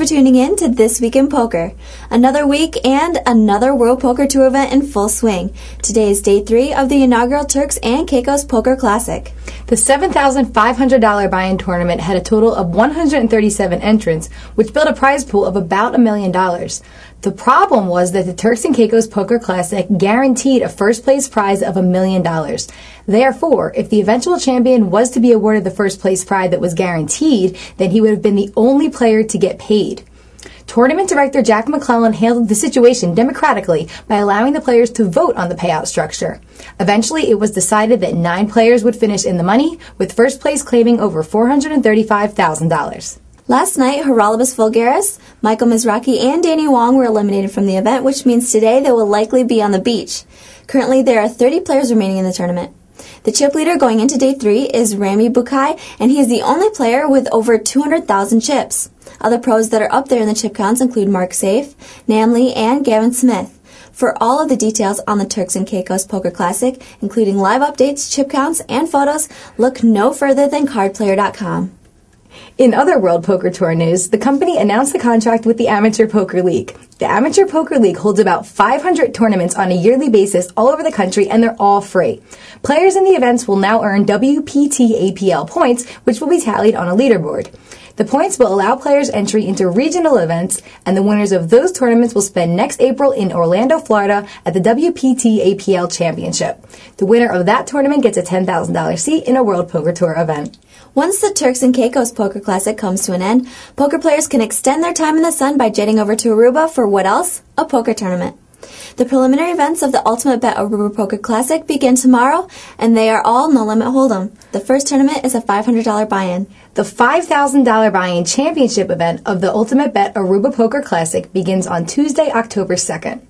for tuning in to This Week in Poker. Another week and another World Poker Tour event in full swing. Today is day 3 of the inaugural Turks and Caicos Poker Classic. The $7,500 buy-in tournament had a total of 137 entrants, which built a prize pool of about $1 million. The problem was that the Turks and Caicos Poker Classic guaranteed a first-place prize of $1 million. Therefore, if the eventual champion was to be awarded the first-place prize that was guaranteed, then he would have been the only player to get paid. Tournament director Jack McClellan handled the situation democratically by allowing the players to vote on the payout structure. Eventually, it was decided that 9 players would finish in the money, with first place claiming over $435,000. Last night, Haralabos Voulgaris, Michael Mizrachi, and Danny Wong were eliminated from the event, which means today they will likely be on the beach. Currently, there are 30 players remaining in the tournament. The chip leader going into day 3 is Rami Bukai, and he is the only player with over 200,000 chips. Other pros that are up there in the chip counts include Mark Safe, Nam Lee, and Gavin Smith. For all of the details on the Turks and Caicos Poker Classic, including live updates, chip counts, and photos, look no further than cardplayer.com. In other World Poker Tour news, the company announced a contract with the Amateur Poker League. The Amateur Poker League holds about 500 tournaments on a yearly basis all over the country, and they're all free. Players in the events will now earn WPT-APL points, which will be tallied on a leaderboard. The points will allow players entry into regional events, and the winners of those tournaments will spend next April in Orlando, Florida at the WPT-APL Championship. The winner of that tournament gets a $10,000 seat in a World Poker Tour event. Once the Turks and Caicos Poker Classic comes to an end, poker players can extend their time in the sun by jetting over to Aruba for what else? A poker tournament. The preliminary events of the Ultimate Bet Aruba Poker Classic begin tomorrow, and they are all no-limit hold'em. The first tournament is a $500 buy-in. The $5,000 buy-in championship event of the Ultimate Bet Aruba Poker Classic begins on Tuesday, October 2nd.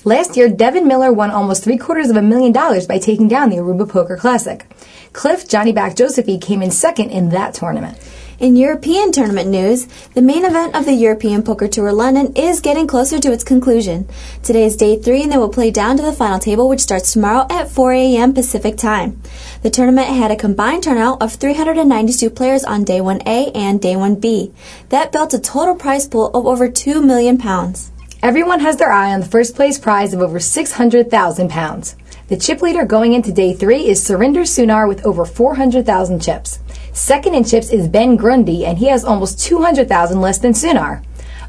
Last year, Devin Miller won almost $750,000 by taking down the Aruba Poker Classic. Cliff Johnny Back Josephine came in second in that tournament. In European tournament news, the main event of the European Poker Tour London is getting closer to its conclusion. Today is day 3 and they will play down to the final table, which starts tomorrow at 4 a.m. Pacific time. The tournament had a combined turnout of 392 players on day 1A and day 1B. That built a total prize pool of over £2 million. Everyone has their eye on the first place prize of over £600,000. The chip leader going into day 3 is Surinder Sunar with over 400,000 chips. Second in chips is Ben Grundy, and he has almost 200,000 less than Sunar.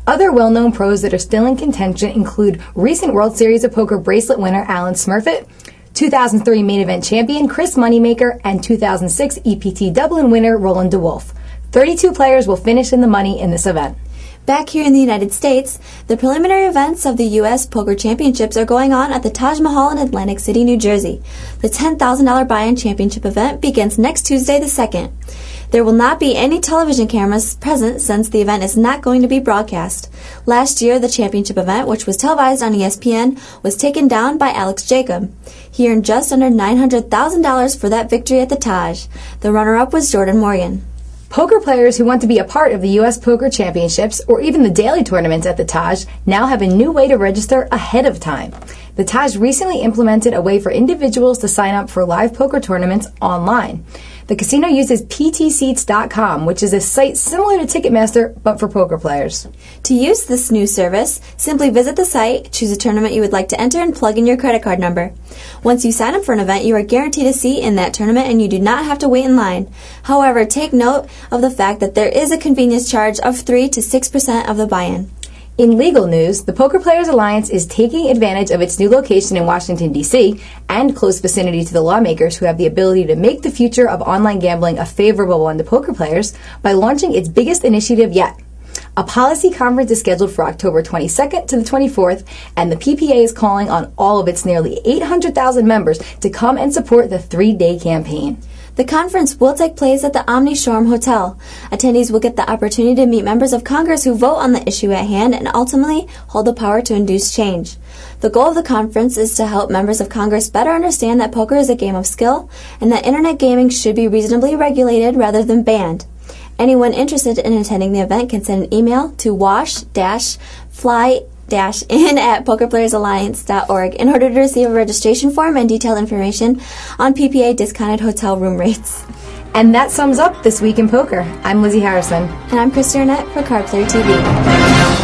Other well-known pros that are still in contention include recent World Series of Poker bracelet winner Alan Smurfett, 2003 main event champion Chris Moneymaker, and 2006 EPT Dublin winner Roland DeWolf. 32 players will finish in the money in this event. Back here in the United States, the preliminary events of the U.S. Poker Championships are going on at the Taj Mahal in Atlantic City, New Jersey. The $10,000 buy-in championship event begins next Tuesday the 2nd. There will not be any television cameras present since the event is not going to be broadcast. Last year, the championship event, which was televised on ESPN, was taken down by Alex Jacob. He earned just under $900,000 for that victory at the Taj. The runner-up was Jordan Morgan. Poker players who want to be a part of the U.S. Poker Championships or even the daily tournaments at the Taj now have a new way to register ahead of time. The Taj recently implemented a way for individuals to sign up for live poker tournaments online. The casino uses ptseats.com, which is a site similar to Ticketmaster, but for poker players. To use this new service, simply visit the site, choose a tournament you would like to enter, and plug in your credit card number. Once you sign up for an event, you are guaranteed a seat in that tournament, and you do not have to wait in line. However, take note of the fact that there is a convenience charge of 3 to 6% of the buy-in. In legal news, the Poker Players Alliance is taking advantage of its new location in Washington, D.C., and close vicinity to the lawmakers who have the ability to make the future of online gambling a favorable one to poker players by launching its biggest initiative yet. A policy conference is scheduled for October 22nd to the 24th, and the PPA is calling on all of its nearly 800,000 members to come and support the 3-day campaign. The conference will take place at the Omni Shoreham Hotel. Attendees will get the opportunity to meet members of Congress who vote on the issue at hand and ultimately hold the power to induce change. The goal of the conference is to help members of Congress better understand that poker is a game of skill and that internet gaming should be reasonably regulated rather than banned. Anyone interested in attending the event can send an email to wash-fly-in@pokerplayersalliance.org in order to receive a registration form and detailed information on PPA discounted hotel room rates. And that sums up This Week in Poker. I'm Lizzie Harrison. And I'm Christy Arnett for Card Player TV.